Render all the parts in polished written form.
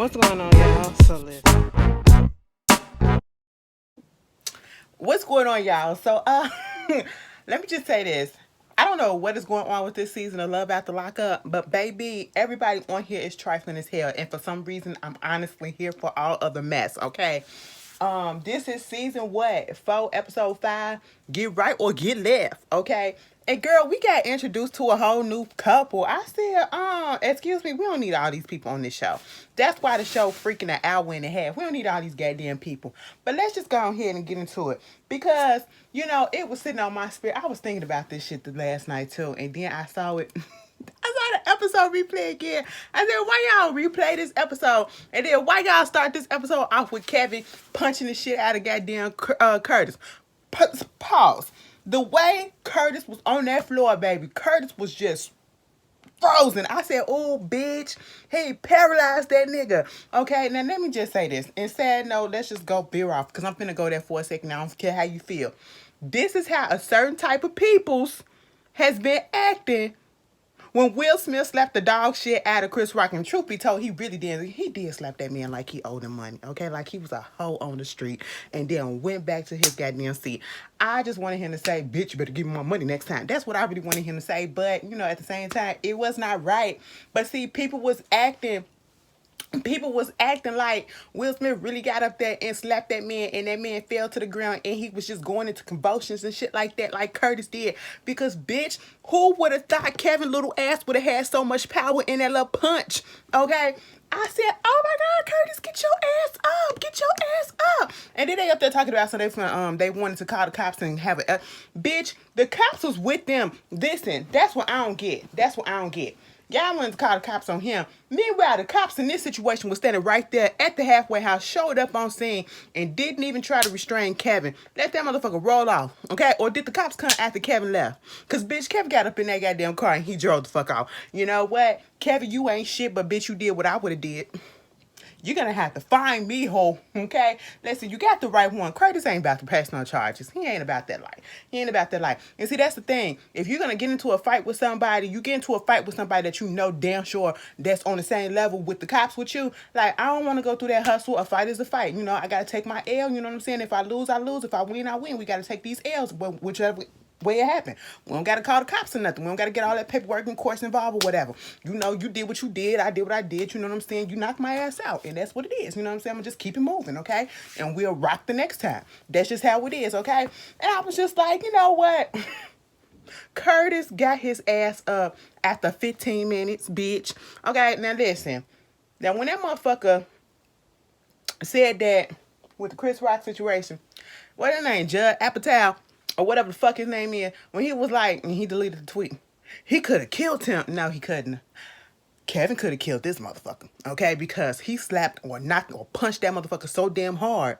What's going on, y'all? So listen. What's going on, y'all? Let me just say this. I don't know what is going on with this season of Love After Lockup, but baby, everybody on here is trifling as hell, and for some reason, I'm honestly here for all of the mess. Okay, this is season what? 4, episode 5. Get right or get left. Okay. And girl, we got introduced to a whole new couple. I said, excuse me, we don't need all these people on this show. That's why the show freaking an hour and a half. We don't need all these goddamn people. But let's just go ahead and get into it. Because, it was sitting on my spirit. I was thinking about this shit the last night too. And then I saw it. I saw the episode replay again. I said, why y'all replay this episode? And then why y'all start this episode off with Kevin punching the shit out of goddamn Curtis? Pause. The way Curtis was on that floor, baby, Curtis was just frozen. I said, oh, bitch, he paralyzed that nigga. Okay, now let me just say this. And sad note, let's just go veer off because I'm finna go there for a second. I don't care how you feel. This is how a certain type of peoples has been acting when Will Smith slapped the dog shit out of Chris Rock. And truth be told, he really did. He did slap that man like he owed him money, okay? Like he was a hoe on the street and then went back to his goddamn seat. I just wanted him to say, bitch, you better give me my money next time. That's what I really wanted him to say. But, at the same time, it was not right. But see, people was acting like Will Smith really got up there and slapped that man, and that man fell to the ground, and he was just going into convulsions and shit like that, like Curtis did. Because, bitch, who would have thought Kevin little ass would have had so much power in that little punch? Okay? I said, oh my God, Curtis, get your ass up. Get your ass up. And then they up there talking about, so they wanted to call the cops and have a, bitch, the cops was with them. Listen, that's what I don't get. Y'all wanted to call the cops on him. Meanwhile, the cops in this situation was standing right there at the halfway house, showed up on scene, and didn't even try to restrain Kevin. Let that motherfucker roll off, okay? Or did the cops come after Kevin left? Because, bitch, Kevin got up in that goddamn car and he drove the fuck off. You know what? Kevin, you ain't shit, but bitch, you did what I would have did. You're going to have to find me, ho, okay? Listen, you got the right one. Curtis ain't about to pass no charges. He ain't about that life. And see, that's the thing. If you're going to get into a fight with somebody, you get into a fight with somebody that you know damn sure that's on the same level with the cops with you. Like, I don't want to go through that hustle. A fight is a fight. I got to take my L. You know what I'm saying? If I lose, I lose. If I win, I win. We got to take these L's, whichever way it happened. We don't got to call the cops or nothing. We don't got to get all that paperwork and courts involved or whatever. You did what you did. I did what I did. You know what I'm saying? You knocked my ass out. And that's what it is. You know what I'm saying? I'm going to just keep it moving, okay? And we'll rock the next time. That's just how it is, okay? And I was just like, you know what? Curtis got his ass up after 15 minutes, bitch. Okay, now listen. Now, when that motherfucker said that with the Chris Rock situation, what his name? Judd Apatow, or whatever the fuck his name is, when he was like, and he deleted the tweet, he could have killed him. No, he couldn't. Kevin could have killed this motherfucker, okay? Because he slapped or knocked or punched that motherfucker so damn hard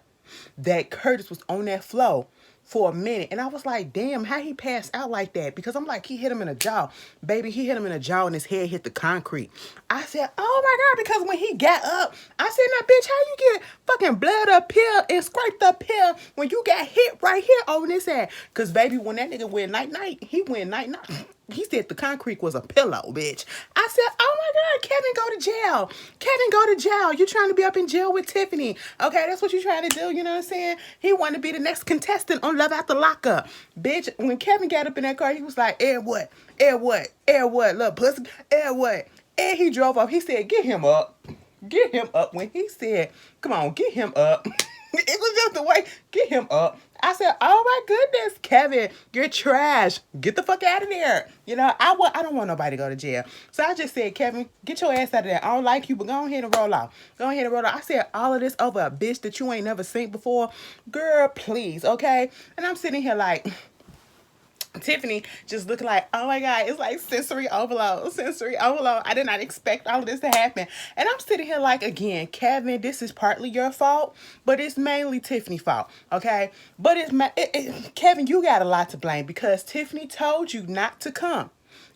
that Curtis was on that floor for a minute. And I was like, damn, how he passed out like that? Because I'm like, he hit him in the jaw. Baby, he hit him in the jaw and his head hit the concrete. I said, oh my God, because when he got up, I said, now, bitch, how you get fucking blood up here and scraped up here when you got hit right here on this head? Because, baby, when that nigga went night-night, he went night-night. He said the concrete was a pillow, bitch. I said, oh my God, Kevin, go to jail. Kevin, go to jail. You trying to be up in jail with Tiffany. Okay, that's what you trying to do, you know what I'm saying? He wanted to be the next contestant on Love After Lockup. Bitch, when Kevin got up in that car, he was like, air what? Air what? Air what? Little pussy, air what? And he drove off. He said, get him up. Get him up. When he said, come on, get him up. It was just the way, get him up. I said, oh my goodness, Kevin, you're trash. Get the fuck out of there. I don't want nobody to go to jail. So I just said, Kevin, get your ass out of there. I don't like you, but go ahead and roll off. I said all of this over a bitch that you ain't never seen before. Girl, please, okay? And I'm sitting here like, Tiffany just looking like, oh my God, it's like sensory overload. I did not expect all of this to happen. And I'm sitting here like, again, Kevin, this is partly your fault, but it's mainly Tiffany's fault, okay? But Kevin, you got a lot to blame because Tiffany told you not to come.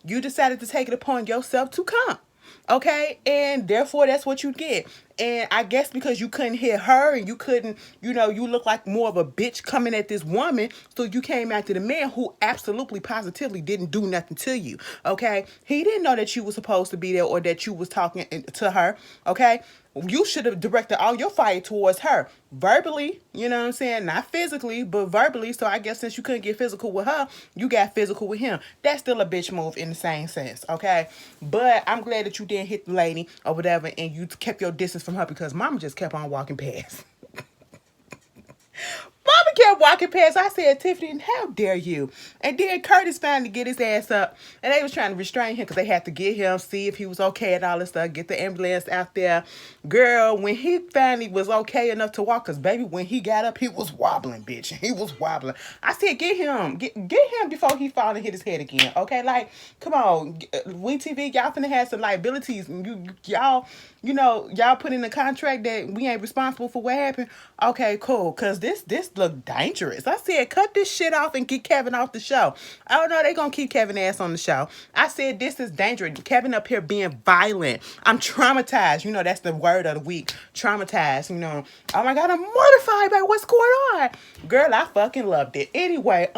You decided to take it upon yourself to come. Okay, and therefore that's what you get. And I guess because you couldn't hit her and you couldn't, you look like more of a bitch coming at this woman. So you came after the man who absolutely positively didn't do nothing to you. Okay. He didn't know that you were supposed to be there or that you was talking to her. Okay. You should have directed all your fire towards her verbally, you know what I'm saying? Not physically, but verbally. So I guess since you couldn't get physical with her, you got physical with him. That's still a bitch move in the same sense, okay? But I'm glad that you didn't hit the lady or whatever and you kept your distance from her because mama just kept on walking past. Mama kept walking past. I said, Tiffany, how dare you? And then Curtis finally get his ass up. And they was trying to restrain him because they had to get him, see if he was okay and all this stuff, get the ambulance out there. Girl, when he finally was okay enough to walk, because baby, when he got up, he was wobbling, bitch. He was wobbling. I said, get him. Get him before he fall and hit his head again. Okay, like, come on. We TV, y'all finna have some liabilities. And y'all put in the contract that we ain't responsible for what happened. Okay, cool. Because this look dangerous. I said, cut this shit off and get Kevin off the show. I don't know, they gonna keep Kevin ass on the show. I said, this is dangerous. Kevin up here being violent. I'm traumatized. That's the word of the week. Traumatized, Oh my God, I'm mortified by what's going on. Girl, I fucking loved it. Anyway,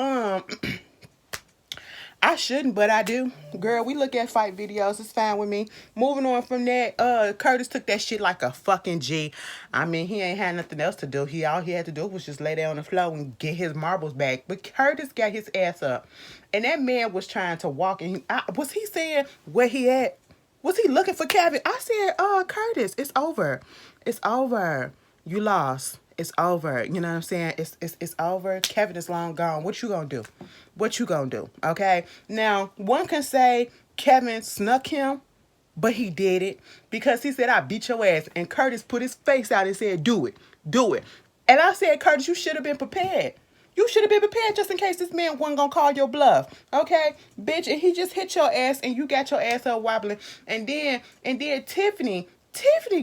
I shouldn't, but I do. Girl, we look at fight videos. It's fine with me. Moving on from that, Curtis took that shit like a fucking G. I mean, he ain't had nothing else to do. All he had to do was just lay down on the floor and get his marbles back. But Curtis got his ass up. And that man was trying to walk. And was he saying where he at? Was he looking for Kevin? I said, Curtis, it's over. It's over. You lost. It's over. You know what I'm saying? It's over. Kevin is long gone. What you gonna do? What you gonna do? Okay. Now, one can say Kevin snuck him, but he did it because he said, I beat your ass. And Curtis put his face out and said, do it. Do it. And I said, Curtis, you should have been prepared. You should have been prepared just in case this man wasn't gonna call your bluff. Okay? Bitch, and he just hit your ass and you got your ass up wobbling. And then Tiffany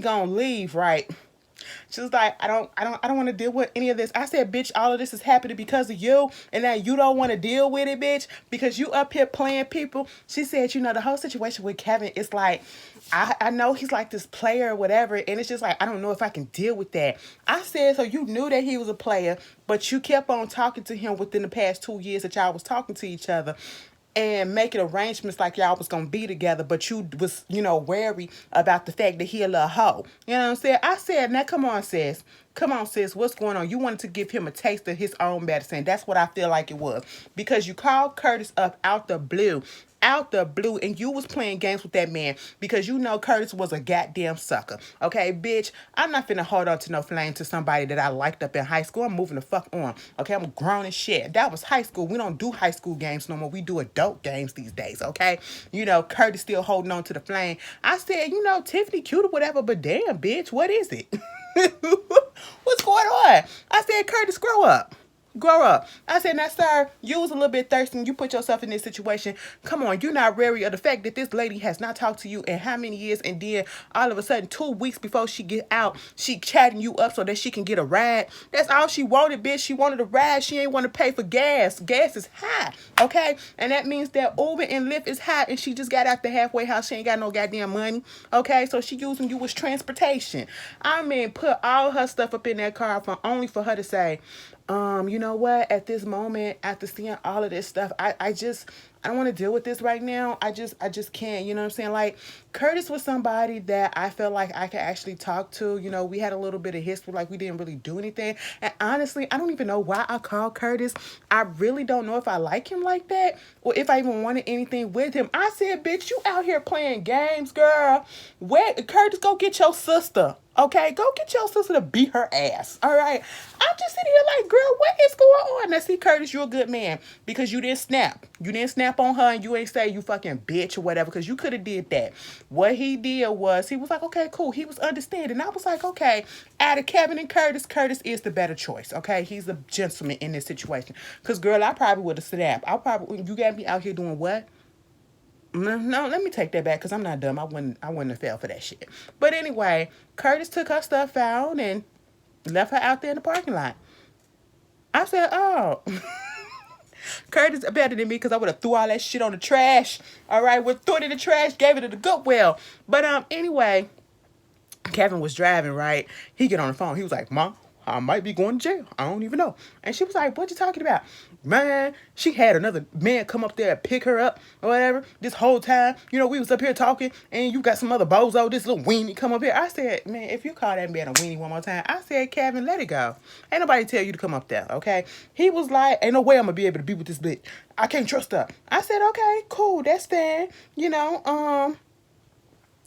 gonna leave, right? She was like, I don't want to deal with any of this. I said, bitch, all of this is happening because of you. And now you don't want to deal with it, bitch, because you up here playing people. She said, the whole situation with Kevin is like, I know he's like this player or whatever. And it's just like, I don't know if I can deal with that. I said, so you knew that he was a player, but you kept on talking to him within the past 2 years that y'all was talking to each other and making arrangements like y'all was gonna be together, but you was, wary about the fact that he a little hoe. You know what I'm saying? I said, now come on, sis. Come on, sis. What's going on? You wanted to give him a taste of his own medicine. That's what I feel like it was. Because you called Curtis up out the blue. And you was playing games with that man because Curtis was a goddamn sucker. Okay, bitch, I'm not finna hold on to no flame to somebody that I liked up in high school. I'm moving the fuck on. Okay, I'm grown as shit. That was high school. We don't do high school games no more. We do adult games these days, okay? Curtis still holding on to the flame. I said, Tiffany cute or whatever, but damn, bitch, what is it? What's going on? I said, Curtis, grow up. Grow up. I said, now, sir, you was a little bit thirsty. You put yourself in this situation. Come on, you're not wary of the fact that this lady has not talked to you in how many years, and then all of a sudden, 2 weeks before she get out, she chatting you up so that she can get a ride. That's all she wanted, bitch. She wanted a ride. She ain't want to pay for gas. Gas is high, okay? And that means that Uber and Lyft is high, and she just got out the halfway house. She ain't got no goddamn money, okay? So she using you as transportation. I mean, put all her stuff up in that car only for her to say, you know what? At this moment, after seeing all of this stuff, I don't want to deal with this right now. I just can't. You know what I'm saying? Like, Curtis was somebody that I felt like I could actually talk to. We had a little bit of history, like we didn't really do anything. And honestly, I don't even know why I called Curtis. I really don't know if I like him like that or if I even wanted anything with him. I said, bitch, you out here playing games, girl. Curtis, go get your sister. Okay, go get your sister to beat her ass. All right. I'm just sitting here like, girl, what is going on? Now, see, Curtis, you're a good man because you didn't snap. You didn't snap on her and you ain't say you fucking bitch or whatever because you could have did that. What he did was he was like, okay, cool. He was understanding. I was like, okay, out of Kevin and Curtis, Curtis is the better choice. Okay, he's the gentleman in this situation. Because, girl, I probably would have snapped. You got me out here doing what? No, let me take that back because I'm not dumb. I wouldn't have fell for that shit. But anyway, Curtis took her stuff out and left her out there in the parking lot. I said, oh, Curtis is better than me because I would have threw all that shit on the trash. All right, threw it in the trash, gave it to the Goodwill. But anyway, Kevin was driving, right? He get on the phone. He was like, Mom, I might be going to jail. I don't even know. And she was like, what you talking about? Man, she had another man come up there and pick her up or whatever. This whole time, we was up here talking, and you got some other bozo, this little weenie come up here. I said, man, if you call that man a weenie one more time, I said, Kevin, let it go. Ain't nobody tell you to come up there, okay? He was like, ain't no way I'm going to be able to be with this bitch. I can't trust her. I said, okay, cool, that's fair.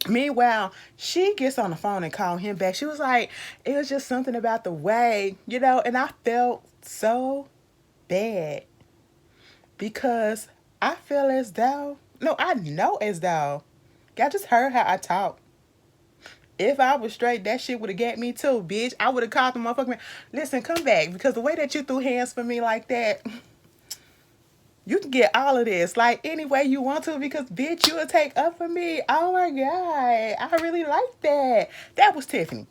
Meanwhile, she gets on the phone and call him back. She was like, it was just something about the way, and I felt so bad because I feel as though, no, I know as though, y'all just heard how I talk. If I was straight, that shit would have got me too, bitch. I would have called the motherfucker man. Listen, come back, because the way that you threw hands for me like that, you can get all of this, like, any way you want to, because, bitch, you will take up for me. Oh, my God. I really like that. That was Tiffany.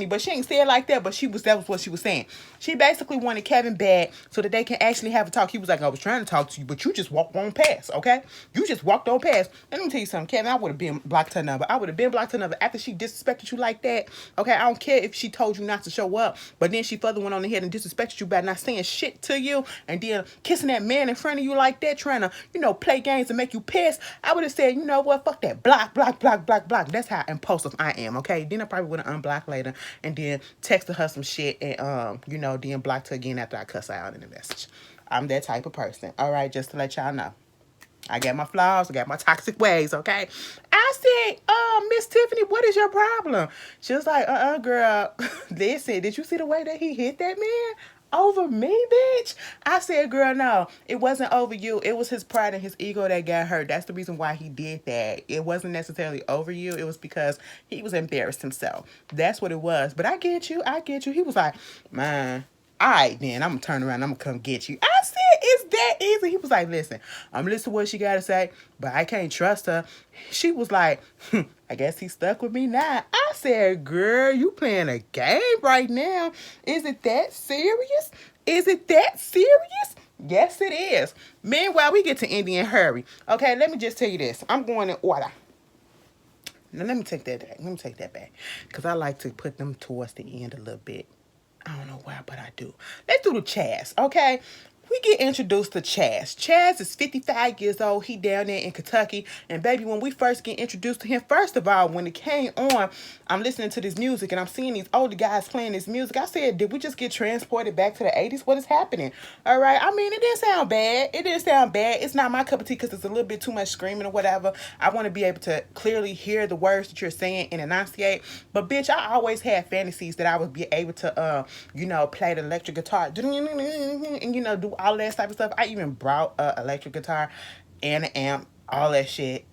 But she ain't say it like that, but that was what she was saying. She basically wanted Kevin back so that they can actually have a talk. He was like, I was trying to talk to you, but you just walked on past, okay? You just walked on past. And let me tell you something, Kevin, I would have been blocked her number. After she disrespected you like that, okay? I don't care if she told you not to show up, but then she further went on ahead and disrespected you by not saying shit to you and then kissing that man in front of you like that, trying to, play games and make you pissed. I would have said, you know what, fuck that. Block. That's how impulsive I am, okay? Then I probably would have unblocked later and then texted her some shit and then blocked her again after I cuss her out in the message. I'm that type of person. All right, just to let y'all know. I got my flaws, I got my toxic ways, okay? I said, Miss Tiffany, what is your problem? She was like, girl, listen, did you see the way that he hit that man? Over me, bitch? I said, girl, no, it wasn't over you. It was his pride and his ego that got hurt. That's the reason why he did that. It wasn't necessarily over you. It was because he was embarrassed himself. That's what it was. But I get you. He was like, man, all right, then, I'm going to turn around. I'm going to come get you. I said, it's that easy. He was like, listen, I'm listening to what she got to say, but I can't trust her. She was like, I guess he's stuck with me now. I said, girl, you playing a game right now. Is it that serious? Yes, it is. Meanwhile, we get to Indian Hurry. Okay, let me just tell you this. I'm going in order. Now, let me take that back. Because I like to put them towards the end a little bit. I don't know why, but I do. Let's do the Chaz, okay? We get introduced to Chaz. Chaz is 55 years old. He down there in Kentucky. And baby, when we first get introduced to him, first of all, when it came on, I'm listening to this music and I'm seeing these older guys playing this music. I said, did we just get transported back to the 80s? What is happening? All right. I mean, it didn't sound bad. It's not my cup of tea because it's a little bit too much screaming or whatever. I want to be able to clearly hear the words that you're saying and enunciate. But bitch, I always had fantasies that I would be able to, play the electric guitar and, do all that type of stuff. I even brought an electric guitar and an amp, all that shit.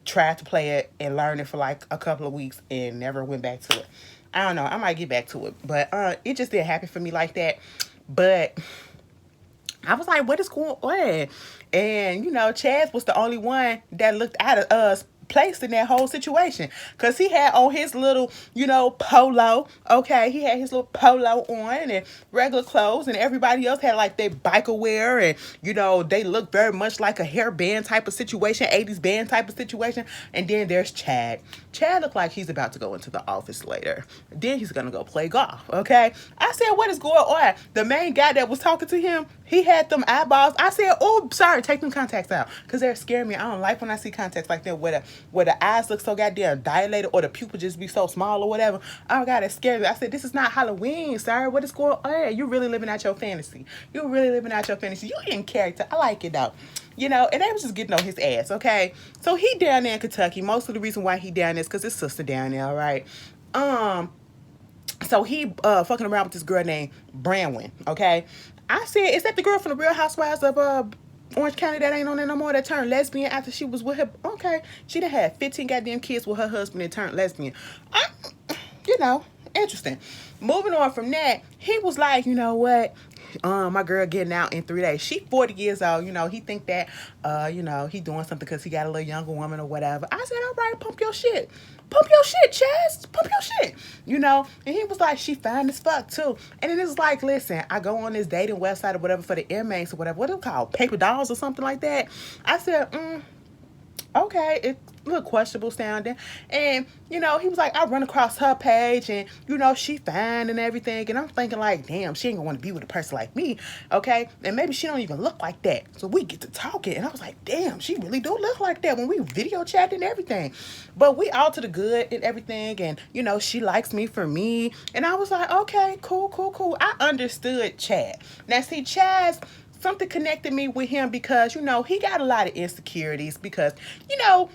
Tried to play it and learn it for like a couple of weeks and never went back to it. I don't know. I might get back to it. But it just didn't happen for me like that. But I was like, what is going on? And, Chaz was the only one that looked out of us placed in that whole situation because he had on his little polo. Okay, he had his little polo on and regular clothes, and everybody else had like their biker wear, and they look very much like a hair band type of situation, 80s band type of situation. And then there's Chad looked like he's about to go into the office later. Then he's gonna go play golf. Okay, I said, what is going on? The main guy that was talking to him, he had them eyeballs. I said, oh, sorry, take them contacts out because they're scaring me. I don't like when I see contacts like that where the eyes look so goddamn dilated or the pupil just be so small or whatever. Oh God, it scared me. I said, this is not Halloween, sir. What is going on? You're really living out your fantasy. You in character. I like it though. And they was just getting on his ass, okay? So he down there in Kentucky. Most of the reason why he down there is because his sister down there, all right? So he fucking around with this girl named Branwyn, okay? I said, is that the girl from the Real Housewives of Orange County that ain't on there no more that turned lesbian after she was with her? Okay, she done had 15 goddamn kids with her husband and turned lesbian. Interesting. Moving on from that, he was like, you know what? My girl getting out in 3 days. She 40 years old. He think that, he doing something because he got a little younger woman or whatever. I said, all right, pump your shit. Pump your shit, Chaz. Pump your shit. And he was like, she fine as fuck too. And then it was like, listen, I go on this dating website or whatever for the inmates or whatever. What is it called? Paper dolls or something like that. I said, okay, little questionable sounding. And, you know, he was like, I run across her page and, you know, she fine and everything. And I'm thinking like, damn, she ain't gonna want to be with a person like me, okay? And maybe she don't even look like that. So we get to talking. And I was like, damn, she really do look like that when we video chat and everything. But we all to the good and everything. And, you know, she likes me for me. And I was like, okay, cool, cool, cool. I understood Chad. Now, see, Chad's something connected me with him because, you know, he got a lot of insecurities because, you know,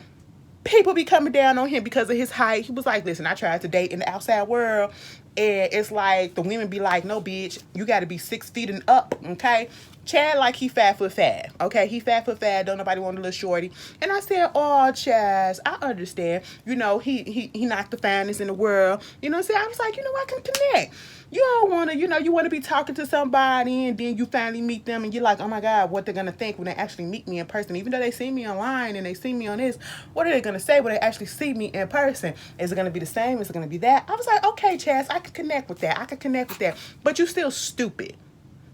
people be coming down on him because of his height. He was like, listen, I tried to date in the outside world. And it's like the women be like, no, bitch, you got to be 6 feet and up, okay? Chad, like, he 5'5", okay? He 5'5", don't nobody want a little shorty. And I said, oh, Chaz, I understand. You know, he not the finest in the world. You know what I'm saying? I was like, you know, I can connect. You don't want to, you know, you want to be talking to somebody and then you finally meet them and you're like, oh my God, what they're going to think when they actually meet me in person. Even though they see me online and they see me on this, what are they going to say when they actually see me in person? Is it going to be the same? Is it going to be that? I was like, okay, Chaz, I can connect with that. I can connect with that. But you still stupid.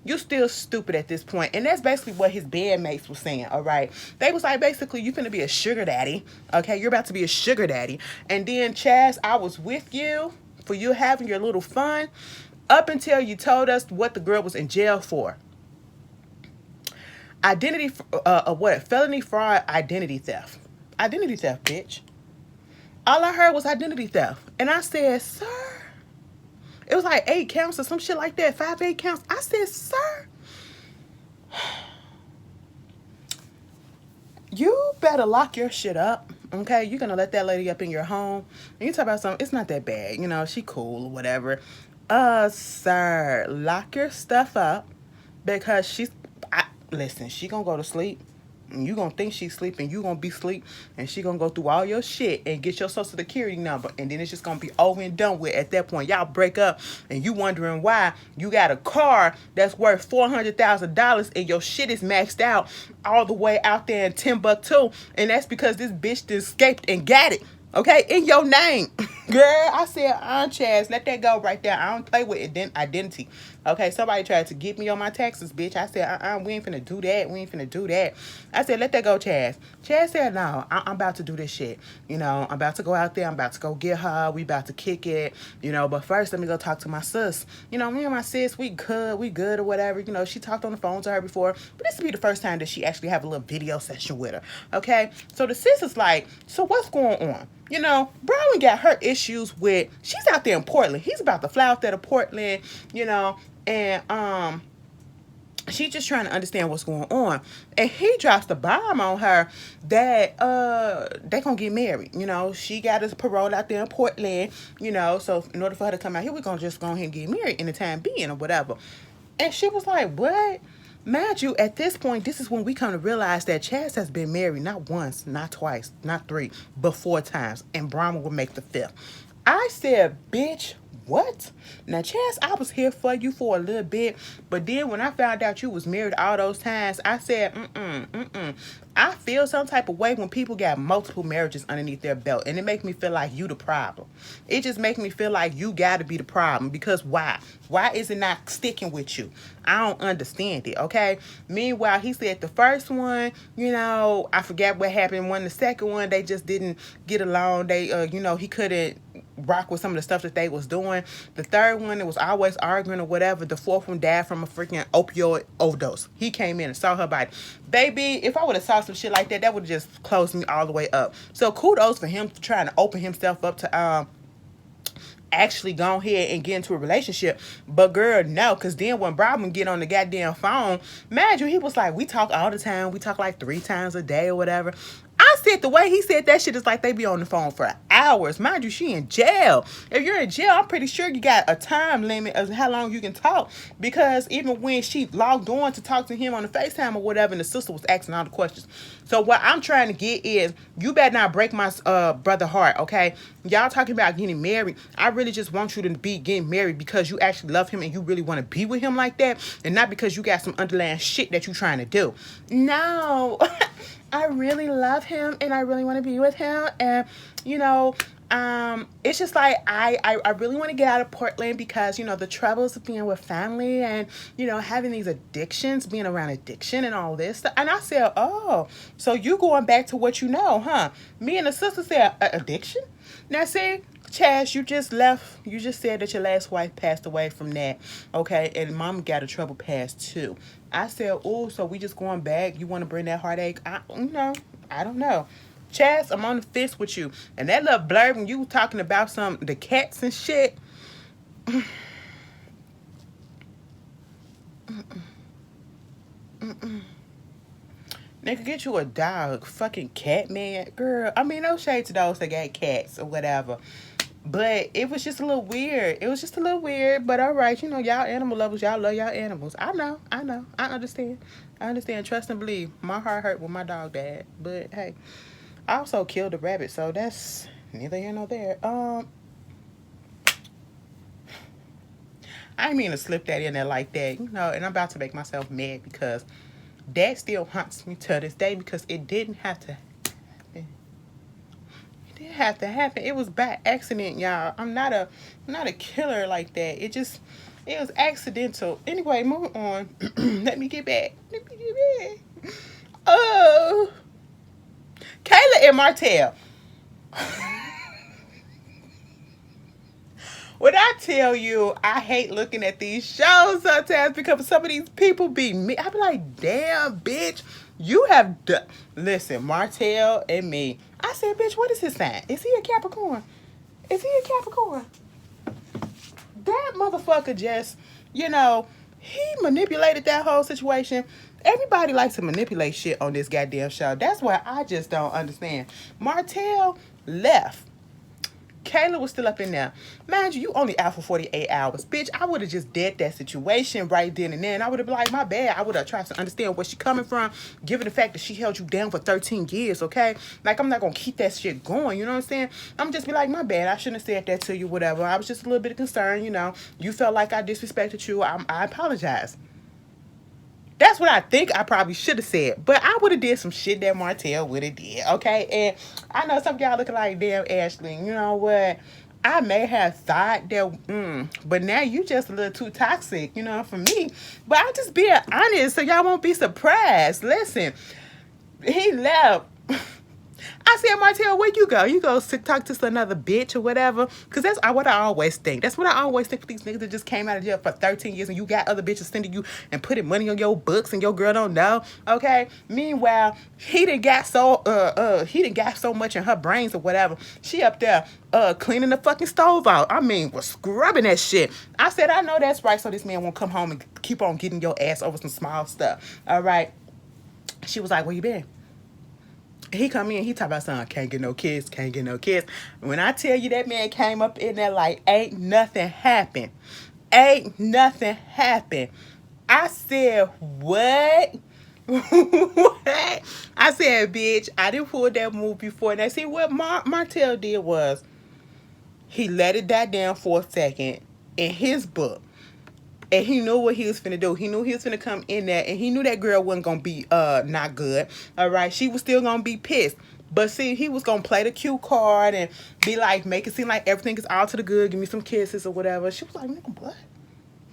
You're still stupid at this point. And that's basically what his bandmates was saying, all right? They was like, basically, you finna be a sugar daddy, okay? You're about to be a sugar daddy. And then, Chaz, I was with you for you having your little fun up until you told us what the girl was in jail for. Identity, felony fraud, identity theft. Identity theft, bitch. All I heard was identity theft. And I said, sir, it was like 8 counts or some shit like that. 8 counts. I said, sir, you better lock your shit up. Okay, you're gonna let that lady up in your home. And you talk about something, it's not that bad. You know, she cool or whatever. Sir, lock your stuff up because listen, she gonna go to sleep. And you gonna think she's sleeping, you gonna be asleep, and she gonna go through all your shit and get your social security number, and then it's just gonna be over and done with. At that point, y'all break up, and you wondering why you got a car that's worth $400,000 and your shit is maxed out all the way out there in Timbuktu, and that's because this bitch just escaped and got it. Okay, in your name. Girl, I said, Chaz, let that go right there. I don't play with identity. Okay, somebody tried to get me on my taxes, bitch. I said, we ain't finna do that. We ain't finna do that. I said, let that go, Chaz. Chaz said, no, I'm about to do this shit. You know, I'm about to go out there. I'm about to go get her. We about to kick it. You know, but first, let me go talk to my sis. You know, me and my sis, we good or whatever. You know, she talked on the phone to her before. But this will be the first time that she actually have a little video session with her. Okay, so the sis is like, so what's going on? You know, Brown got her issues with, she's out there in Portland. He's about to fly out there to Portland, you know, and she's just trying to understand what's going on. And he drops the bomb on her that they gonna get married. You know, she got his parole out there in Portland, you know, so in order for her to come out here, we're gonna just go ahead and get married in the time being or whatever. And she was like, what? Mind you, at this point, this is when we come to realize that Chaz has been married not once, not twice, not 3, but 4 times. And Brahma will make the 5th. I said, bitch, what? Now, Chaz, I was here for you for a little bit. But then when I found out you was married all those times, I said, I feel some type of way when people got multiple marriages underneath their belt. And it makes me feel like you the problem. It just makes me feel like you got to be the problem. Because why? Why is it not sticking with you? I don't understand it, okay? Meanwhile, he said the first one, you know, I forget what happened. The second one, they just didn't get along. They, you know, he couldn't rock with some of the stuff that they was doing. The third one, it was always arguing or whatever. The fourth one died from a freaking opioid overdose. He came in and saw her body. Baby, if I would have saw some shit like that, that would have just closed me all the way up. So kudos for him for trying to open himself up to actually go ahead and get into a relationship. But girl, no, because then when Brahman get on the goddamn phone, imagine he was like, we talk all the time. We talk like 3 times a day or whatever. I said the way he said that shit is like they be on the phone for hours. Mind you, she in jail. If you're in jail, I'm pretty sure you got a time limit of how long you can talk. Because even when she logged on to talk to him on the FaceTime or whatever, and the sister was asking all the questions. So what I'm trying to get is, you better not break my brother heart, okay? Y'all talking about getting married. I really just want you to be getting married because you actually love him and you really want to be with him like that. And not because you got some underlying shit that you're trying to do. No. I really love him and I really want to be with him. And, you know, It's just like I really want to get out of Portland because, you know, the troubles of being with family and, you know, having these addictions, being around addiction and all this. And I said, oh, so you going back to what you know, huh? Me and the sister said, addiction? Now see, Chaz, you just left. You just said that your last wife passed away from that, okay? And mom got a trouble past too. I said, oh, so we just going back? You want to bring that heartache? I don't know. Chaz, I'm on the fence with you. And that little blurb when you talking about the cats and shit. Nigga, get you a dog. Fucking cat, man. Girl, I mean, no shade to those that got cats or whatever. But it was just a little weird. It was just a little weird. But all right, you know, y'all animal lovers, y'all love y'all animals. I know. I understand. I understand. Trust and believe. My heart hurt when my dog died. But hey, I also killed a rabbit, so that's neither here nor there. I didn't mean to slip that in there like that, you know, and I'm about to make myself mad because that still haunts me to this day because it didn't have to happen. It didn't have to happen. It was by accident, y'all. I'm not a killer like that. It was accidental. Anyway, moving on. Let me get back. Oh, Kayla and Martell. When I tell you I hate looking at these shows sometimes because some of these people be me, I be like, damn, bitch, you have done. Listen, Martell and me. I said, bitch, what is his sign? Is he a Capricorn? Is he a Capricorn? That motherfucker just, you know, he manipulated that whole situation. Everybody likes to manipulate shit on this goddamn show. That's why I just don't understand. Martell left. Kayla was still up in there. Mind you, you only out for 48 hours. Bitch, I would have just dead that situation right then and then. I would have been like, my bad. I would have tried to understand where she coming from, given the fact that she held you down for 13 years, okay? Like, I'm not going to keep that shit going, you know what I'm saying? I'm just be like, my bad. I shouldn't have said that to you, whatever. I was just a little bit concerned, you know. You felt like I disrespected you. I apologize. That's what I think I probably should have said. But I would have did some shit that Martell would have did, okay? And I know some of y'all looking like, damn, Ashley, you know what? I may have thought that, but now you just a little too toxic, you know, for me. But I'm just being honest so y'all won't be surprised. Listen, he left. I said, Martell, where you go? You go talk to another bitch or whatever? Because that's what I always think. That's what I always think for these niggas that just came out of jail for 13 years and you got other bitches sending you and putting money on your books and your girl don't know. Okay? Meanwhile, he done got so much in her brains or whatever. She up there cleaning the fucking stove out. I mean, was scrubbing that shit. I said, I know that's right, so this man won't come home and keep on getting your ass over some small stuff. All right? She was like, where you been? He come in, he talk about something, can't get no kids, can't get no kids. When I tell you that man came up in there like, ain't nothing happened. Ain't nothing happened. I said, what? What? I said, bitch, I didn't pull that move before. Now, see, what Martell did was, he let it die down for a second in his book. And he knew what he was finna do. He knew he was finna come in there. And he knew that girl wasn't gonna be not good. Alright. She was still gonna be pissed. But see, he was gonna play the cute card and be like, make it seem like everything is all to the good. Give me some kisses or whatever. She was like, nigga, what?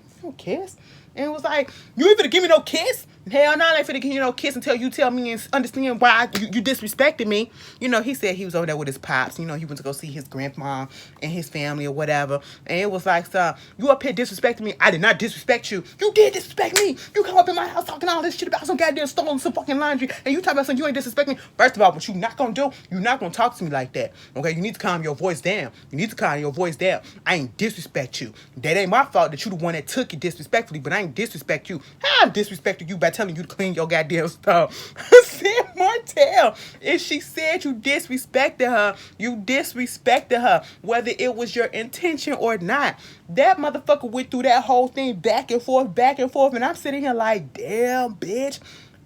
Give me no kiss? And it was like, you ain't finna give me no kiss? Hell no, I ain't finna give you no kiss until you tell me and understand why you disrespected me. You know, he said he was over there with his pops. You know, he went to go see his grandma and his family or whatever. And it was like, so, you up here disrespecting me. I did not disrespect you. You did disrespect me. You come up in my house talking all this shit about some goddamn stolen some fucking laundry. And you talk about something you ain't disrespect me. First of all, what you not gonna do, you not gonna talk to me like that. Okay, you need to calm your voice down. You need to calm your voice down. I ain't disrespect you. That ain't my fault that you the one that took it disrespectfully, but I ain't disrespect you. How I'm disrespecting you by telling you to clean your goddamn stuff. I said, Martell, if she said you disrespected her, you disrespected her, whether it was your intention or not. That motherfucker went through that whole thing back and forth, and I'm sitting here like, damn, bitch.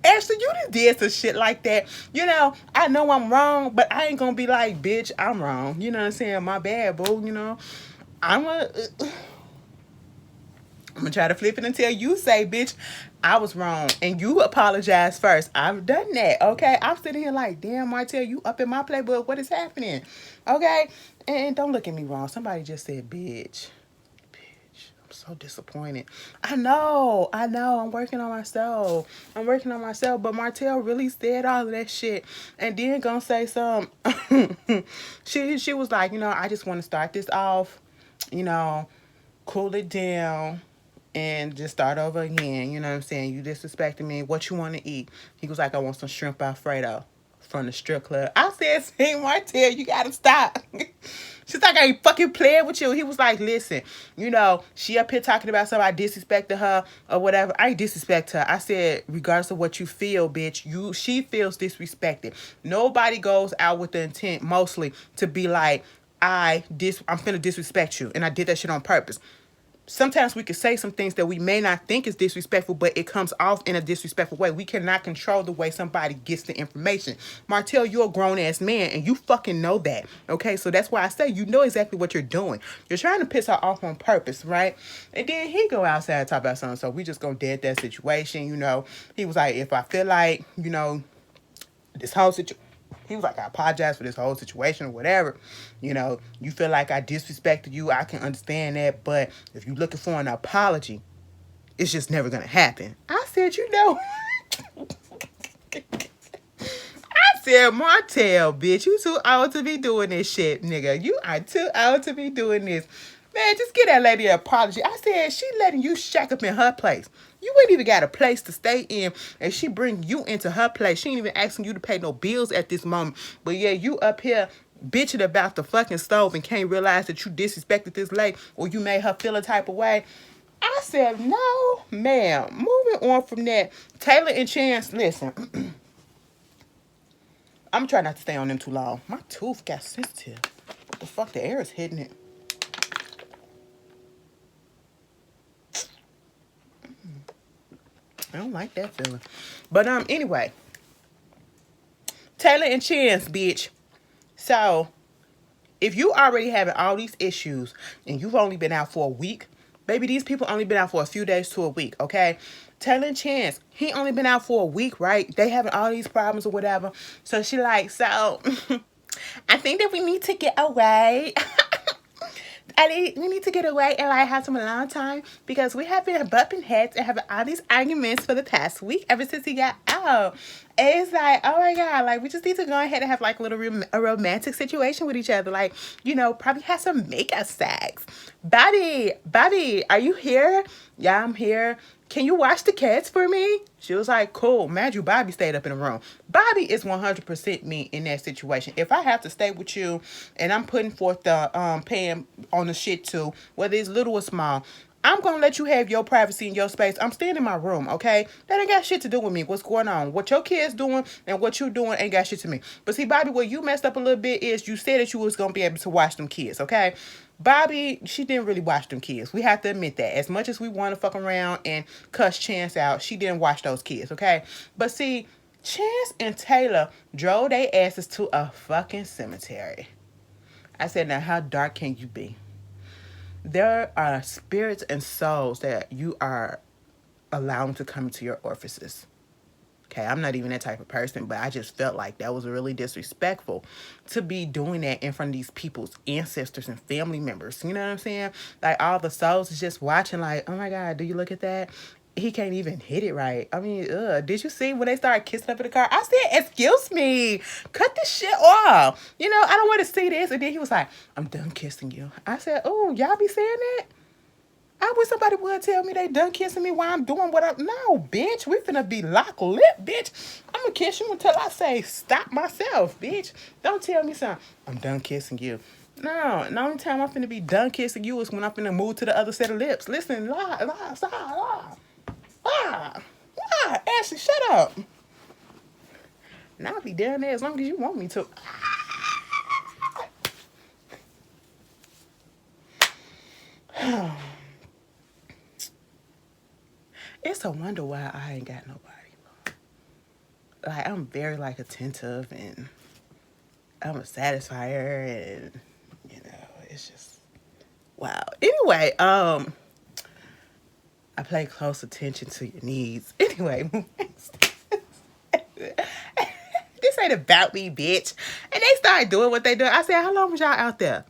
Ashley, you just did some shit like that. You know, I know I'm wrong, but I ain't gonna be like, bitch, I'm wrong. You know what I'm saying? My bad, boo, you know. I'm a... I'm gonna try to flip it until you say, bitch, I was wrong. And you apologize first. I've done that, okay? I'm sitting here like, damn, Martell, you up in my playbook. What is happening? Okay? And don't look at me wrong. Somebody just said, bitch. I'm so disappointed. I know. I'm working on myself. But Martell really said all of that shit and then gonna say some. She was like, I just want to start this off, you know, cool it down and just start over again. You know what I'm saying? You disrespecting me. What you want to eat? He was like, I want some shrimp Alfredo from the strip club. I said, St. Martell, you gotta stop. She's like, I ain't fucking playing with you. He was like, listen, she up here talking about somebody disrespected her or whatever. I ain't disrespect her. I said, regardless of what you feel, bitch, she feels disrespected. Nobody goes out with the intent mostly to be like, I'm finna disrespect you. And I did that shit on purpose. Sometimes we can say some things that we may not think is disrespectful, but it comes off in a disrespectful way. We cannot control the way somebody gets the information. Martell, you're a grown-ass man, and you fucking know that, okay? So that's why I say you know exactly what you're doing. You're trying to piss her off on purpose, right? And then he go outside and talk about something, so we just gonna dead that situation, He was like, if I feel like, this whole situation, he was like, I apologize for this whole situation or whatever. You feel like I disrespected you. I can understand that. But if you're looking for an apology, it's just never going to happen. I said, I said, Martell, bitch, you too old to be doing this shit, nigga. You are too old to be doing this. Man, just get that lady an apology. I said, she letting you shack up in her place. You ain't even got a place to stay in, and she bring you into her place. She ain't even asking you to pay no bills at this moment. But yeah, you up here bitching about the fucking stove and can't realize that you disrespected this lady or you made her feel a type of way. I said, no, ma'am. Moving on from that, Taylor and Chance, listen. I'm trying not to stay on them too long. My tooth got sensitive. What the fuck? The air is hitting it. I don't like that feeling. But anyway. Taylor and Chance, bitch. So, if you already having all these issues and you've only been out for a week, baby, these people only been out for a few days to a week, okay? Taylor and Chance, he only been out for a week, right? They having all these problems or whatever. So she like, I think that we need to get away. We need to get away and like have some alone time because we have been bumping heads and having all these arguments for the past week ever since he got out. And it's like, oh my God, like we just need to go ahead and have like a romantic situation with each other. Like, probably have some makeup sex. Bobby, are you here? Yeah, I'm here. Can you watch the cats for me? She was like, cool. Mind you, Bobby stayed up in the room. Bobby is 100% me in that situation. If I have to stay with you and I'm putting forth the paying on the shit too, whether it's little or small, I'm going to let you have your privacy and your space. I'm staying in my room, okay? That ain't got shit to do with me. What's going on? What your kids doing and what you doing ain't got shit to me. But see, Bobby, where you messed up a little bit is you said that you was going to be able to watch them kids, okay? Bobby, she didn't really watch them kids. We have to admit that. As much as we want to fuck around and cuss Chance out, she didn't watch those kids, okay? But see, Chance and Taylor drove their asses to a fucking cemetery. I said, now how dark can you be? There are spirits and souls that you are allowing to come into your orifices. Okay, I'm not even that type of person, but I just felt like that was really disrespectful to be doing that in front of these people's ancestors and family members. You know what I'm saying? Like all the souls is just watching like, oh my God, do you look at that? He can't even hit it right. I mean, did you see when they started kissing up in the car? I said, excuse me, cut this shit off. I don't want to see this. And then he was like, I'm done kissing you. I said, oh, y'all be saying that? I wish somebody would tell me they done kissing me while I'm doing what I'm... No, bitch. We finna be lock lip, bitch. I'm gonna kiss you until I say stop myself, bitch. Don't tell me something. I'm done kissing you. No, the only time I'm finna be done kissing you is when I'm finna move to the other set of lips. Listen, lie. Ashley, shut up. Now I'll be down there as long as you want me to. It's a wonder why I ain't got nobody. Like, I'm very, like, attentive, and I'm a satisfier, and, it's just, wow. Anyway, I pay close attention to your needs. Anyway, this ain't about me, bitch. And they started doing what they do. I said, how long was y'all out there?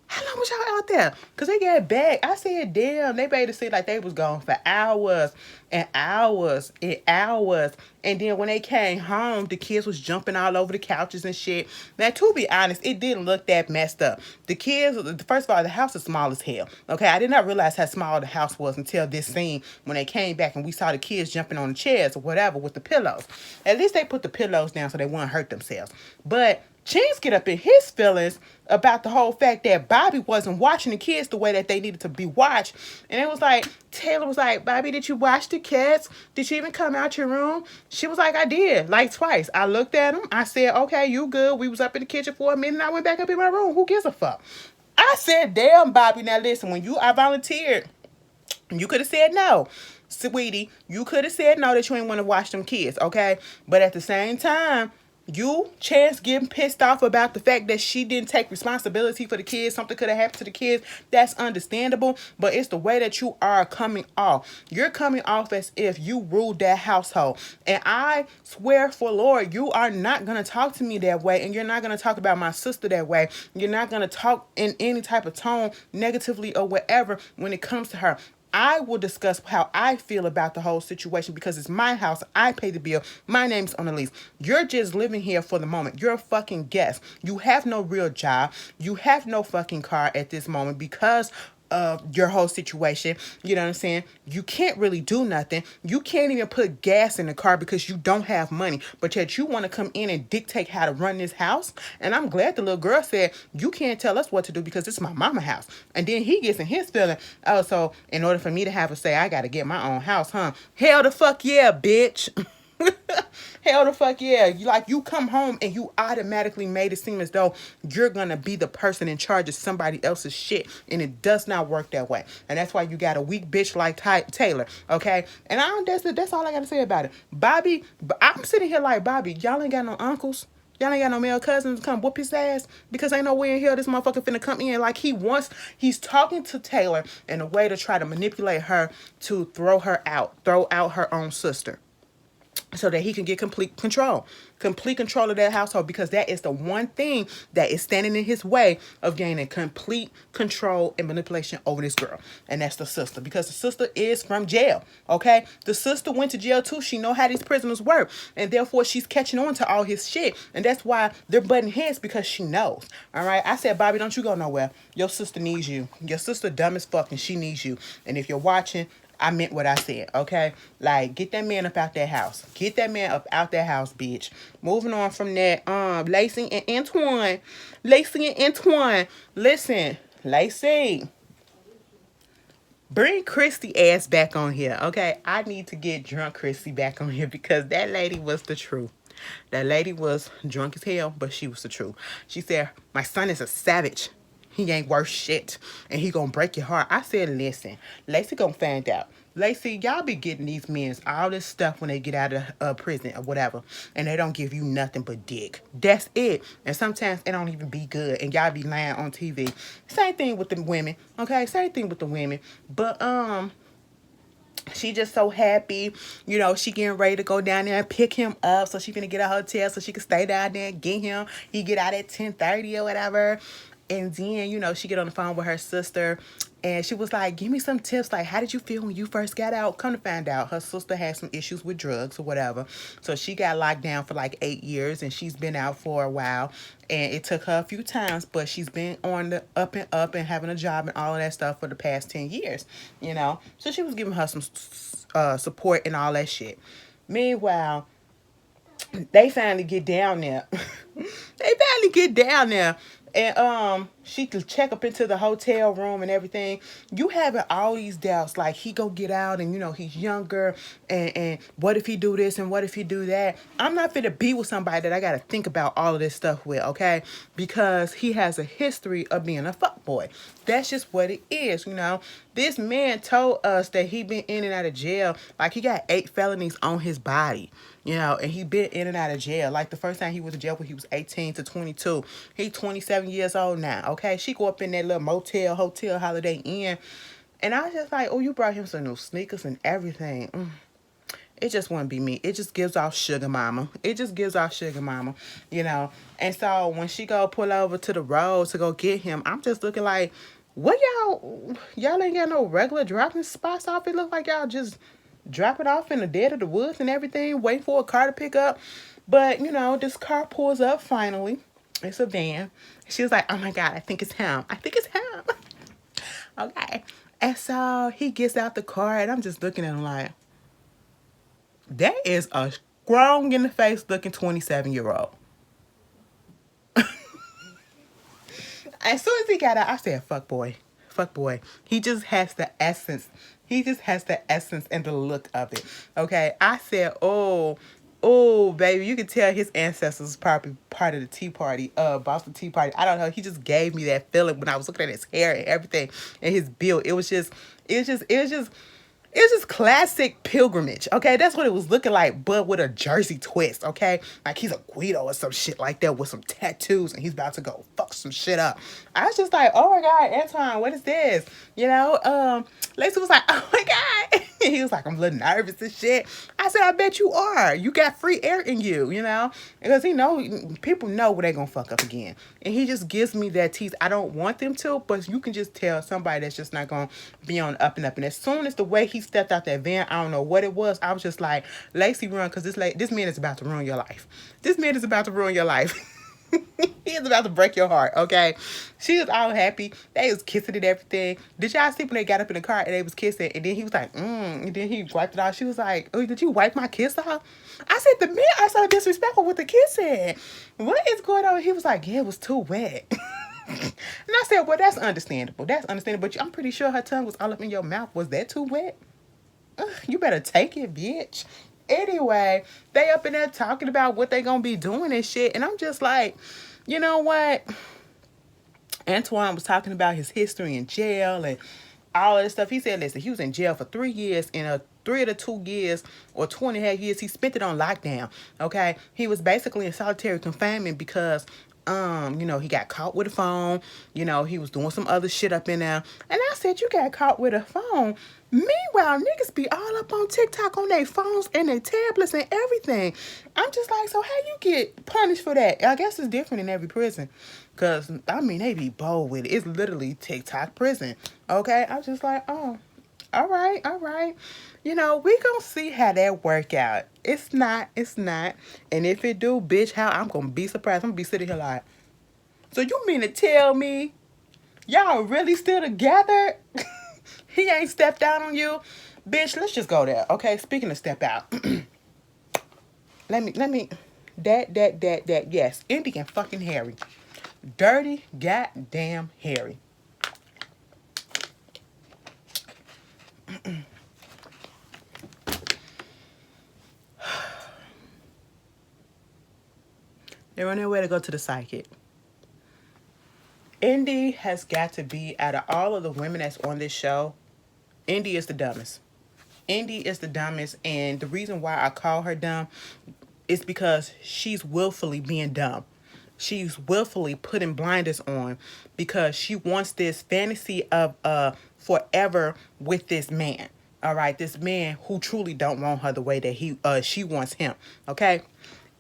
How long was y'all out there? Because they got back. I said, damn, they made it seem like they was gone for hours and hours and hours. And then when they came home, the kids was jumping all over the couches and shit. Now, to be honest, it didn't look that messed up. The kids, first of all, the house is small as hell. Okay, I did not realize how small the house was until this scene when they came back and we saw the kids jumping on the chairs or whatever with the pillows. At least they put the pillows down so they wouldn't hurt themselves. But Chance get up in his feelings about the whole fact that Bobby wasn't watching the kids the way that they needed to be watched. And it was like, Taylor was like, Bobby, did you watch the cats? Did you even come out your room? She was like, I did, like twice. I looked at him. I said, okay, you good. We was up in the kitchen for a minute and I went back up in my room. Who gives a fuck? I said, damn, Bobby, now listen, when I volunteered, you could have said no. Sweetie, you could have said no that you ain't want to watch them kids, okay? But at the same time, Chance getting pissed off about the fact that she didn't take responsibility for the kids. Something could have happened to the kids. That's understandable, but it's the way that you are coming off. You're coming off as if you ruled that household. And I swear for Lord, you are not going to talk to me that way, and you're not going to talk about my sister that way. You're not going to talk in any type of tone negatively or whatever when it comes to her. I will discuss how I feel about the whole situation because it's my house. I pay the bill. My name's on the lease. You're just living here for the moment. You're a fucking guest. You have no real job. You have no fucking car at this moment because of your whole situation. You know what I'm saying? You can't really do nothing. You can't even put gas in the car because you don't have money. But yet you want to come in and dictate how to run this house. And I'm glad the little girl said, you can't tell us what to do because it's my mama house. And then he gets in his feeling, oh, so in order for me to have a say, I got to get my own house, huh? Hell the fuck yeah, bitch. Hell the fuck yeah. You come home and you automatically made it seem as though you're gonna be the person in charge of somebody else's shit. And it does not work that way. And that's why you got a weak bitch like Taylor. Okay? And that's all I gotta say about it. Bobby, I'm sitting here like, Bobby, y'all ain't got no uncles. Y'all ain't got no male cousins to come whoop his ass because ain't no way in hell this motherfucker finna come in like he's talking to Taylor in a way to try to manipulate her to throw out her own sister, so that he can get complete control of that household, because that is the one thing that is standing in his way of gaining complete control and manipulation over this girl, and that's the sister, because the sister is from jail. Okay, the sister went to jail too. She know how these prisoners work, and therefore she's catching on to all his shit, and that's why they're butting heads, because she knows. All right, I said, Bobby, don't you go nowhere. Your sister needs you. Your sister dumb as fuck and she needs you, and if you're watching, I meant what I said, okay? Like, get that man up out that house. Get that man up out that house, bitch. Moving on from that, Lacey and Antoine. Listen, Lacey, bring Christy ass back on here, okay? I need to get drunk Christy back on here because that lady was the truth. That lady was drunk as hell, but she was the truth. She said, my son is a savage. He ain't worth shit. And he gonna break your heart. I said, listen, Lacey gonna find out. Lacey, y'all be getting these men all this stuff when they get out of prison or whatever. And they don't give you nothing but dick. That's it. And sometimes it don't even be good. And y'all be lying on TV. Same thing with the women. Okay? Same thing with the women. But, she just so happy, she getting ready to go down there and pick him up, so she finna get a hotel so she can stay down there and get him. He get out at 10:30 or whatever. And then, she get on the phone with her sister, and she was like, give me some tips. Like, how did you feel when you first got out? Come to find out, her sister had some issues with drugs or whatever. So she got locked down for like 8 years, and she's been out for a while. And it took her a few times, but she's been on the up and having a job and all of that stuff for the past 10 years, So she was giving her some support and all that shit. Meanwhile, they finally get down there. And she could check up into the hotel room and everything. You having all these doubts, like he go get out and he's younger, and what if he do this and what if he do that? I'm not finna be with somebody that I gotta think about all of this stuff with, okay? Because he has a history of being a fuckboy. That's just what it is, This man told us that he been in and out of jail. Like, he got 8 felonies on his body. And he been in and out of jail. Like, the first time he was in jail when he was 18 to 22. He 27 years old now, okay? She go up in that little motel, hotel, Holiday Inn, And I was just like, oh, you brought him some new sneakers and everything. It just wouldn't be me. It just gives off sugar mama. It just gives off sugar mama, you know. And so when she go pull over to the road to go get him, I'm just looking like, what y'all ain't got no regular dropping spots off. It look like y'all just drop it off in the dead of the woods and everything, wait for a car to pick up. But you know, this car pulls up finally. It's a van. She was like, oh my God, I think it's him. I think it's him. Okay. And so he gets out the car and I'm just looking at him like, that is a strong in the face looking 27-year-old. As soon as he got out, I said, fuck boy. Fuck boy. He just has the essence. He just has the essence and the look of it. Okay. I said, oh, baby, you can tell his ancestors was probably part of the Tea Party, Boston Tea Party. I don't know. He just gave me that feeling when I was looking at his hair and everything and his build. It was just classic pilgrimage, okay? That's what it was looking like, but with a Jersey twist, okay? Like he's a Guido or some shit like that with some tattoos and he's about to go fuck some shit up. I was just like, oh my God, Antoine, what is this? You know, Lacey was like, oh my God. He was like, I'm a little nervous and shit. I said, I bet you are. You got free air in you, you know? Because people know where they're going to fuck up again. And he just gives me that tease. I don't want them to, but you can just tell somebody that's just not going to be on up and up. And as soon as the way he stepped out that van, I don't know what it was. I was just like, Lacey, run, because this man is about to ruin your life. This man is about to ruin your life. He is about to break your heart, okay? She was all happy. They was kissing and everything. Did y'all see when they got up in the car and they was kissing? And then he was like, and then he wiped it off. She was like, oh, did you wipe my kiss off? I said, the man I saw disrespectful with the kissing. What is going on? He was like, yeah, it was too wet. And I said, well, that's understandable. That's understandable. But I'm pretty sure her tongue was all up in your mouth. Was that too wet? You better take it, bitch. Anyway, they up in there talking about what they gonna be doing and shit. And I'm just like, you know what? Antoine was talking about his history in jail and all of this stuff. He said, listen, he was in jail for 3 years. And 3 of the 2 years or 2.5 years, he spent it on lockdown. Okay? He was basically in solitary confinement because he got caught with a phone. He was doing some other shit up in there. And I said, you got caught with a phone? Meanwhile, niggas be all up on TikTok on their phones and their tablets and everything. I'm just like, so how you get punished for that? I guess it's different in every prison. Because, they be bold with it. It's literally TikTok prison. Okay? I'm just like, oh, all right. We gonna see how that work out. It's not. And if it do, bitch, how I'm gonna be surprised. I'm gonna be sitting here like, so you mean to tell me y'all really still together? He ain't stepped out on you? Bitch, let's just go there. Okay, speaking of step out. let me, that, yes. Indy and fucking Harry. Dirty goddamn Harry. They're on their way to go to the psychic. Indy has got to be, out of all of the women that's on this show, Indy is the dumbest. Indy is the dumbest, and the reason why I call her dumb is because she's willfully being dumb. She's willfully putting blinders on because she wants this fantasy of forever with this man. All right, this man who truly don't want her the way that she wants him. Okay,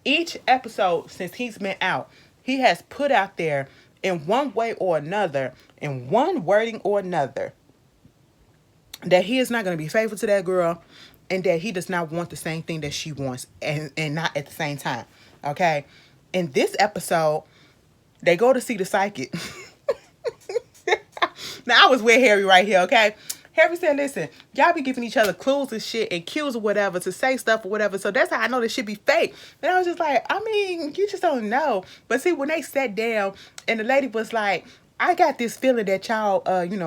each episode since he's been out, he has put out there in one way or another, in one wording or another, that he is not going to be faithful to that girl and that he does not want the same thing that she wants and not at the same time. Okay? In this episode, they go to see the psychic. Now, I was with Harry right here, okay? Harry said, listen, y'all be giving each other clues and shit and cues or whatever to say stuff or whatever. So that's how I know this shit be fake. And I was just like, you just don't know. But see, when they sat down and the lady was like, I got this feeling that y'all,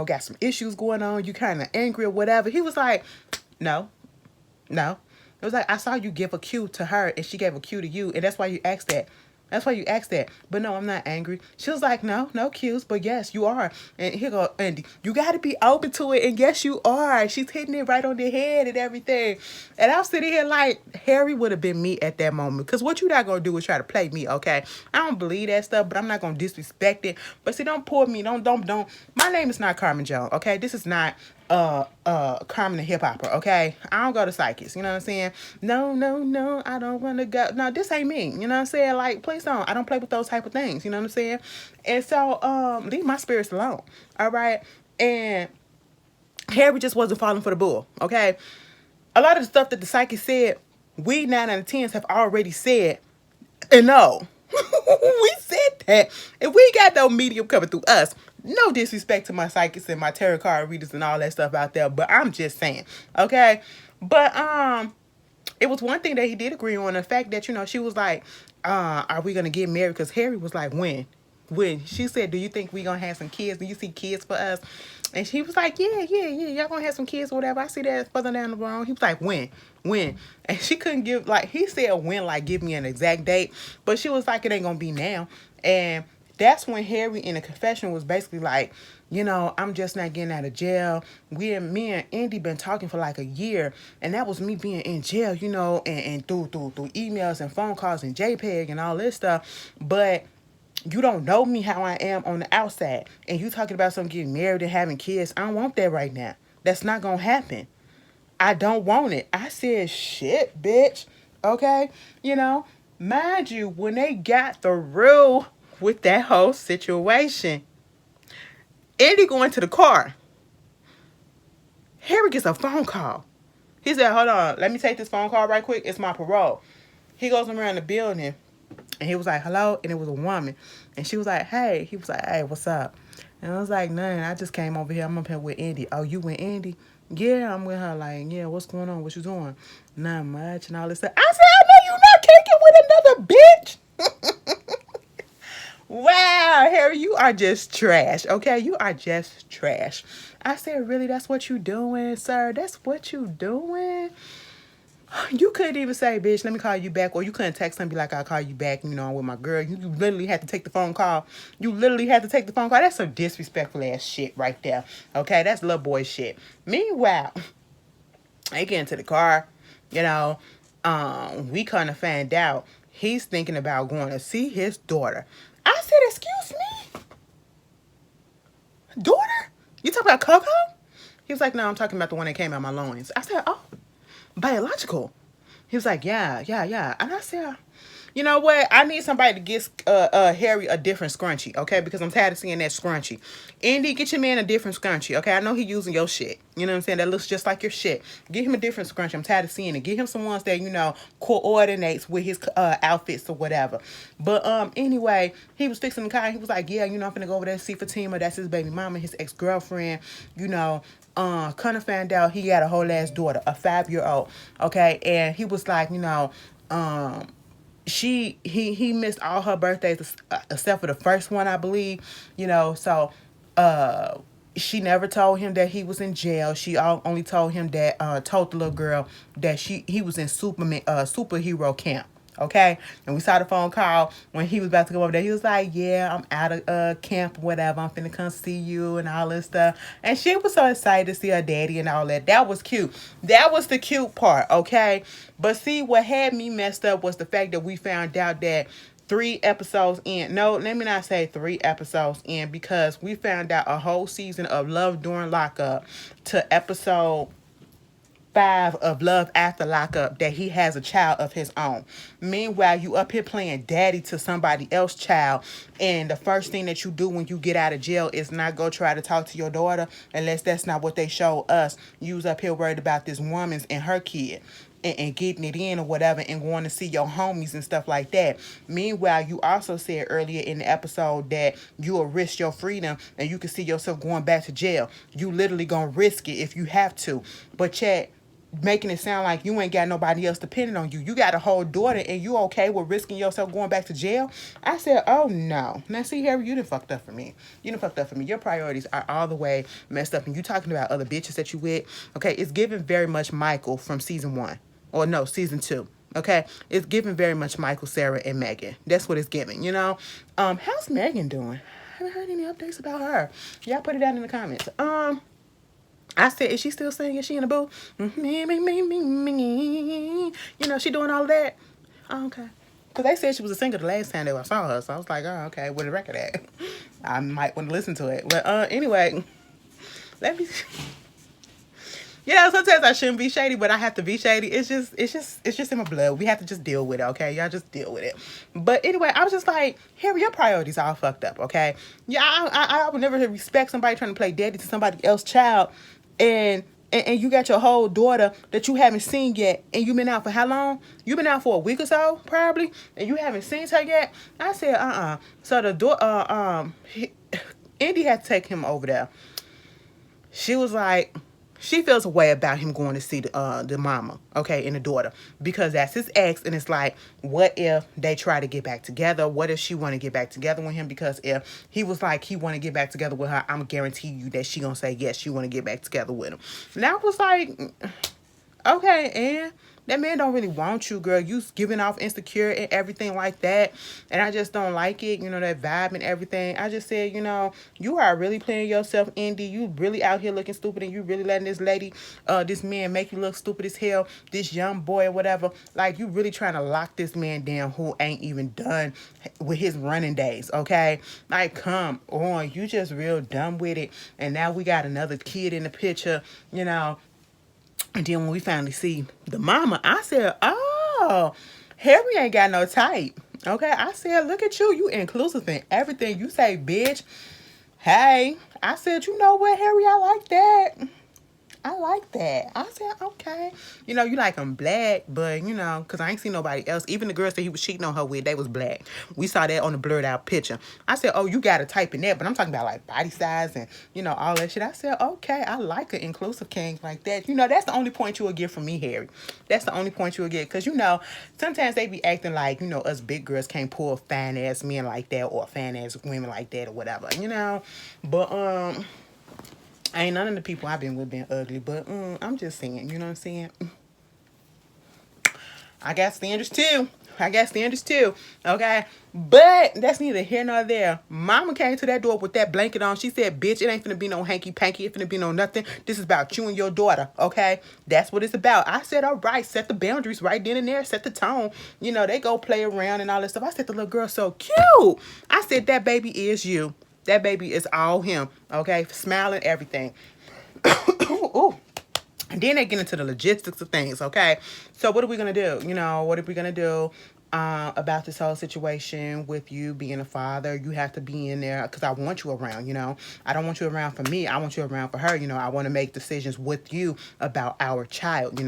got some issues going on. You kind of angry or whatever. He was like, no. It was like, I saw you give a cue to her and she gave a cue to you. And that's why you asked that. But no, I'm not angry. She was like, no cues, but yes, you are. And here go Andy. You got to be open to it. And yes, you are. She's hitting it right on the head and everything. And I'm sitting here like, Harry would have been me at that moment. Because what you not going to do is try to play me, okay? I don't believe that stuff, but I'm not going to disrespect it. But see, don't pull me. Don't. My name is not Carmen Jones, okay? This is not Carmen the hip hopper, okay? I don't go to psychics, you know what I'm saying? No, no, no, I don't wanna go. No, this ain't me, you know what I'm saying? Like, please don't. I don't play with those type of things, you know what I'm saying? And so, leave my spirits alone. All right. And Harry just wasn't falling for the bull, okay? A lot of the stuff that the psychic said, we 9 out of 10s have already said, and no. We said that. If we got no medium coming through us, no disrespect to my psychics and my tarot card readers and all that stuff out there, but I'm just saying, okay? But it was one thing that he did agree on, the fact that, she was like, are we gonna get married? Because Harry was like, when she said, do you think we gonna have some kids? Do you see kids for us? And she was like, yeah, y'all gonna have some kids or whatever. I see that further down the road. He was like, when? And she couldn't give, like, he said when, like, give me an exact date, but she was like, it ain't gonna be now. And that's when Harry in the confession was basically like, I'm just not getting out of jail. Me and Andy been talking for like a year, and that was me being in jail, and through emails and phone calls and JPEG and all this stuff. But you don't know me how I am on the outside, and you talking about some getting married and having kids. I don't want that right now. That's not gonna happen. I don't want it. I said, shit, bitch. Okay? Mind you, when they got through with that whole situation, Eddie going to the car. Harry gets a phone call. He said, hold on, let me take this phone call right quick. It's my parole. He goes around the building, and he was like, hello? And it was a woman. And she was like, hey. He was like, hey, what's up? And I was like, nothing. I just came over here. I'm up here with Andy. Oh, you with Andy? Yeah, I'm with her. Like, yeah, what's going on? What you doing? Not much and all this stuff. I said, I know you not kicking with another bitch. Wow, Harry, you are just trash, okay? You are just trash. I said, really? That's what you doing, sir? That's what you doing? You couldn't even say, bitch, let me call you back. Or you couldn't text and be like, I'll call you back, with my girl. You literally had to take the phone call. That's some disrespectful ass shit right there. Okay, that's little boy shit. Meanwhile, they get into the car, we kind of find out he's thinking about going to see his daughter. I said, excuse me? Daughter? You talking about Coco? He was like, no, I'm talking about the one that came out my loins. I said, oh, biological. He was like, yeah. And I said, you know what? I need somebody to get Harry a different scrunchie, okay? Because I'm tired of seeing that scrunchie. Andy, get your man a different scrunchie, okay? I know he using your shit. You know what I'm saying? That looks just like your shit. Get him a different scrunchie. I'm tired of seeing it. Get him some ones that, coordinates with his outfits or whatever. But anyway, he was fixing the car. He was like, yeah, I'm finna go over there and see Fatima. That's his baby mama, his ex-girlfriend, kind of found out he got a whole ass daughter, a 5-year-old, okay? And he was like, he missed all her birthdays except for the first one, I believe, so she never told him that he was in jail. She only told him that told the little girl that he was in superhero camp. Okay, and we saw the phone call when he was about to go over there. He was like, yeah, I'm out of camp, whatever. I'm finna come see you and all this stuff. And she was so excited to see her daddy and all that. That was cute. That was the cute part, okay? But see, what had me messed up was the fact that we found out that 3 episodes in. No, let me not say 3 episodes in, because we found out a whole season of Love During Lockup to episode 5 of Love After Lockup that he has a child of his own. Meanwhile, you up here playing daddy to somebody else's child, and the first thing that you do when you get out of jail is not go try to talk to your daughter, unless that's not what they show us. You was up here worried about this woman's and her kid. And getting it in or whatever, and going to see your homies and stuff like that. Meanwhile, you also said earlier in the episode that you will risk your freedom and you can see yourself going back to jail. You literally gonna risk it if you have to. But Chad, making it sound like you ain't got nobody else depending on you. You got a whole daughter and you okay with risking yourself going back to jail? I said, oh no. Now see, Harry, you done fucked up for me. Your priorities are all the way messed up, and you talking about other bitches that you with. Okay, it's giving very much Michael from season 1. Or no, season 2. Okay, it's giving very much Michael, Sarah, and Megan. That's what it's giving, How's Megan doing? I haven't heard any updates about her. Y'all put it down in the comments. I said, is she still singing? Is she in a booth? She doing all of that? Oh, okay. Because they said she was a singer the last time that I saw her. So I was like, oh, okay, where the record at? I might want to listen to it. But anyway, let me You know, sometimes I shouldn't be shady, but I have to be shady. It's just in my blood. We have to just deal with it, okay? Y'all just deal with it. But anyway, I was just like, Harry, your priorities all fucked up, okay? Yeah, I would never respect somebody trying to play daddy to somebody else's child, and and you got your whole daughter that you haven't seen yet, and you been out for how long? You been out for a week or so, probably, and you haven't seen her yet. I said, So the daughter, Indy had to take him over there. She was like, she feels a way about him going to see the mama, okay, and the daughter, because that's his ex, and it's like, what if they try to get back together? What if she want to get back together with him? Because if he was like he want to get back together with her, I'm guarantee you that she gonna say yes, she want to get back together with him. And I was like, okay, and that man don't really want you, girl. You giving off insecure and everything like that. And I just don't like it, that vibe and everything. I just said, you are really playing yourself, Indy. You really out here looking stupid, and you really letting this lady, this man make you look stupid as hell. This young boy or whatever. Like, you really trying to lock this man down who ain't even done with his running days, okay? Like, come on. You just real dumb with it. And now we got another kid in the picture, And then when we finally see the mama, I said, oh, Harry ain't got no type. Okay, I said, look at you. You inclusive in everything you say, bitch. Hey, I said, you know what, Harry, I like that. I like that. I said, okay. You like him black, but, because I ain't seen nobody else. Even the girls that he was cheating on her with, they was black. We saw that on the blurred out picture. I said, oh, you got a type in that, but I'm talking about, like, body size and, all that shit. I said, okay, I like an inclusive king like that. That's the only point you will get from me, Harry. That's the only point you will get. Because, sometimes they be acting like, us big girls can't pull fine-ass men like that or fine-ass women like that or whatever, But, ain't none of the people I've been with been ugly, but I'm just saying, you know what I'm saying? I got standards too. Okay? But that's neither here nor there. Mama came to that door with that blanket on. She said, bitch, it ain't finna be no hanky-panky. It finna be no nothing. This is about you and your daughter, okay? That's what it's about. I said, all right, set the boundaries right then and there. Set the tone. They go play around and all that stuff. I said, the little girl's so cute. I said, that baby is you. That baby is all him, okay? Smiling, everything. Ooh. And then they get into the logistics of things, okay? So what are we going to do? What are we going to do about this whole situation with you being a father? You have to be in there because I want you around, I don't want you around for me. I want you around for her, I want to make decisions with you about our child,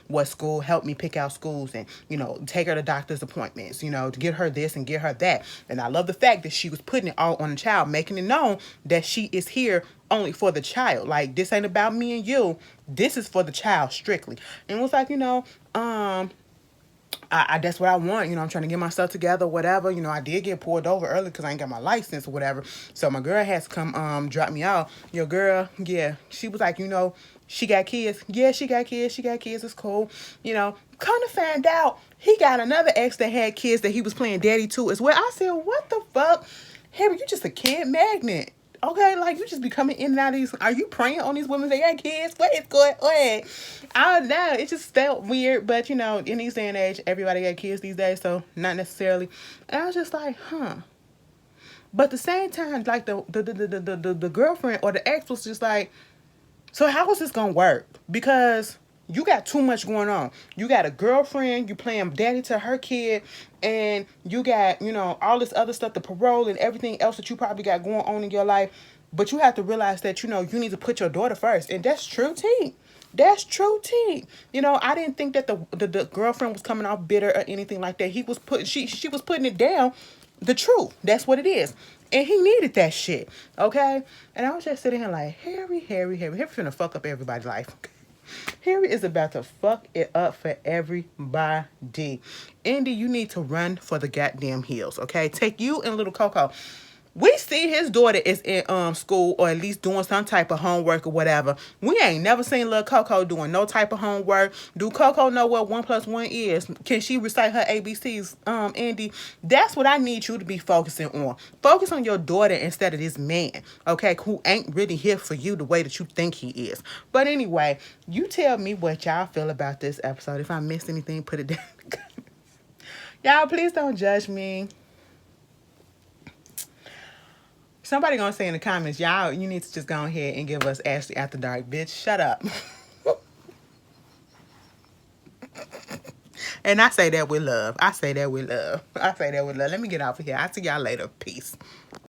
what school, help me pick out schools and, take her to doctor's appointments, to get her this and get her that. And I love the fact that she was putting it all on the child, making it known that she is here only for the child. Like, this ain't about me and you. This is for the child strictly. And it was like, I that's what I want. I'm trying to get myself together, whatever. I did get pulled over early because I ain't got my license or whatever. So my girl has to come drop me off. Your girl, yeah, she was like, she got kids. Yeah, she got kids. She got kids. It's cool. Kind of found out he got another ex that had kids that he was playing daddy to as well. I said, what the fuck? Harry, you just a kid magnet. Okay, like, you just be coming in and out of these. Are you preying on these women that got kids? What is going on? I don't know. It just felt weird. But, in this day and age, everybody got kids these days. So, not necessarily. And I was just like, huh. But at the same time, like, the girlfriend or the ex was just like, so how is this going to work? Because you got too much going on. You got a girlfriend, you playing daddy to her kid, and you got, all this other stuff, the parole and everything else that you probably got going on in your life. But you have to realize that, you need to put your daughter first. And that's true tea. That's true tea. I didn't think that the girlfriend was coming off bitter or anything like that. She was putting it down. The truth. That's what it is. And he needed that shit. Okay? And I was just sitting here like, Harry finna fuck up everybody's life. Harry is about to fuck it up for everybody. Indy, you need to run for the goddamn hills, okay? Take you and little Coco. We see his daughter is in school or at least doing some type of homework or whatever. We ain't never seen little Coco doing no type of homework. Do Coco know what 1 + 1 is? Can she recite her ABCs, Andy? That's what I need you to be focusing on. Focus on your daughter instead of this man, okay, who ain't really here for you the way that you think he is. But anyway, you tell me what y'all feel about this episode. If I missed anything, put it down. Y'all, please don't judge me. Somebody gonna say in the comments, y'all, you need to just go ahead and give us Ashley After Dark. Bitch, shut up. And I say that with love. I say that with love. I say that with love. Let me get off of here. I'll see y'all later. Peace.